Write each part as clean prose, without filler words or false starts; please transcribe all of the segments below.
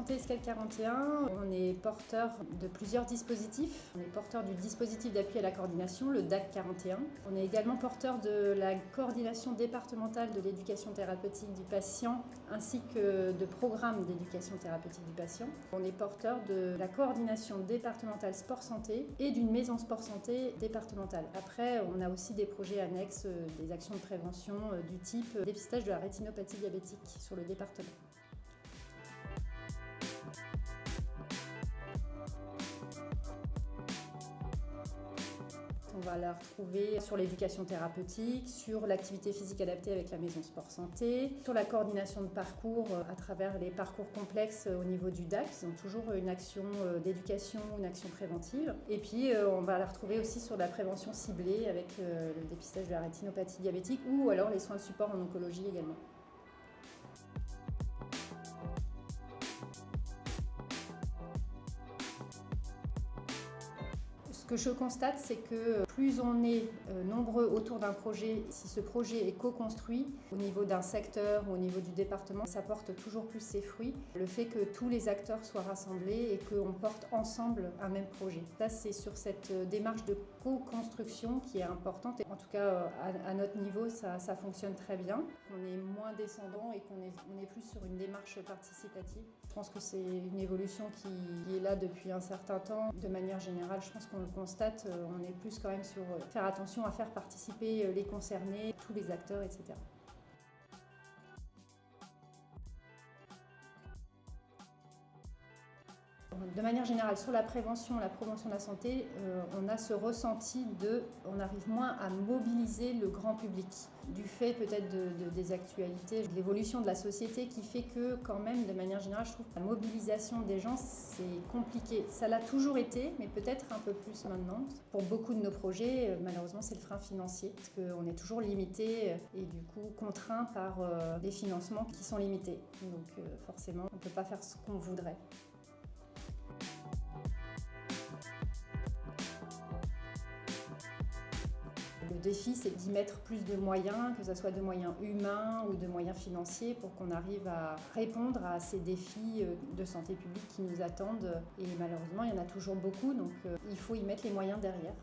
Santé Scale 41, on est porteur de plusieurs dispositifs. On est porteur du dispositif d'appui à la coordination, le DAC 41. On est également porteur de la coordination départementale de l'éducation thérapeutique du patient ainsi que de programmes d'éducation thérapeutique du patient. On est porteur de la coordination départementale sport santé et d'une maison sport santé départementale. Après, on a aussi des projets annexes, des actions de prévention du type dépistage de la rétinopathie diabétique sur le département. On va la retrouver sur l'éducation thérapeutique, sur l'activité physique adaptée avec la maison sport santé, sur la coordination de parcours à travers les parcours complexes au niveau du DAC. Ils ont toujours une action d'éducation, une action préventive. Et puis on va la retrouver aussi sur la prévention ciblée avec le dépistage de la rétinopathie diabétique ou alors les soins de support en oncologie également. Ce que je constate, c'est que plus on est nombreux autour d'un projet, si ce projet est co-construit au niveau d'un secteur ou au niveau du département, ça porte toujours plus ses fruits. Le fait que tous les acteurs soient rassemblés et qu'on porte ensemble un même projet. Ça, c'est sur cette démarche de co-construction qui est importante. Et en tout cas, à notre niveau, ça fonctionne très bien. On est moins descendant et qu'on est plus sur une démarche participative. Je pense que c'est une évolution qui est là depuis un certain temps. De manière générale, je pense qu'on le constate, on est plus quand même sur faire attention à faire participer les concernés, tous les acteurs, etc. De manière générale, sur la prévention, la promotion de la santé, on a ce ressenti on arrive moins à mobiliser le grand public. Du fait peut-être des actualités, de l'évolution de la société qui fait que quand même, de manière générale, je trouve que la mobilisation des gens, c'est compliqué. Ça l'a toujours été, mais peut-être un peu plus maintenant. Pour beaucoup de nos projets, malheureusement, c'est le frein financier, parce qu'on est toujours limité et du coup contraint par des financements qui sont limités. Donc forcément, on ne peut pas faire ce qu'on voudrait. Le défi, c'est d'y mettre plus de moyens, que ce soit de moyens humains ou de moyens financiers, pour qu'on arrive à répondre à ces défis de santé publique qui nous attendent. Et malheureusement, il y en a toujours beaucoup, donc il faut y mettre les moyens derrière.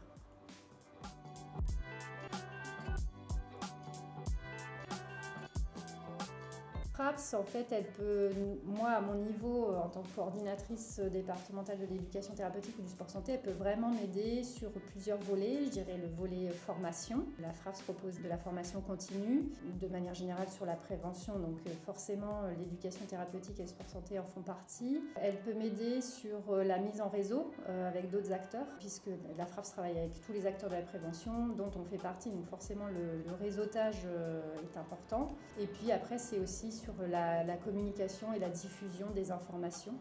FRAPS, en fait, elle peut, moi, à mon niveau, en tant que coordinatrice départementale de l'éducation thérapeutique ou du sport santé, elle peut vraiment m'aider sur plusieurs volets. Je dirais le volet formation. La FRAPS propose de la formation continue, de manière générale sur la prévention, donc forcément l'éducation thérapeutique et le sport santé en font partie. Elle peut m'aider sur la mise en réseau avec d'autres acteurs, puisque la FRAPS travaille avec tous les acteurs de la prévention, dont on fait partie, donc forcément le réseautage est important. Et puis après, c'est aussi sur la communication et la diffusion des informations.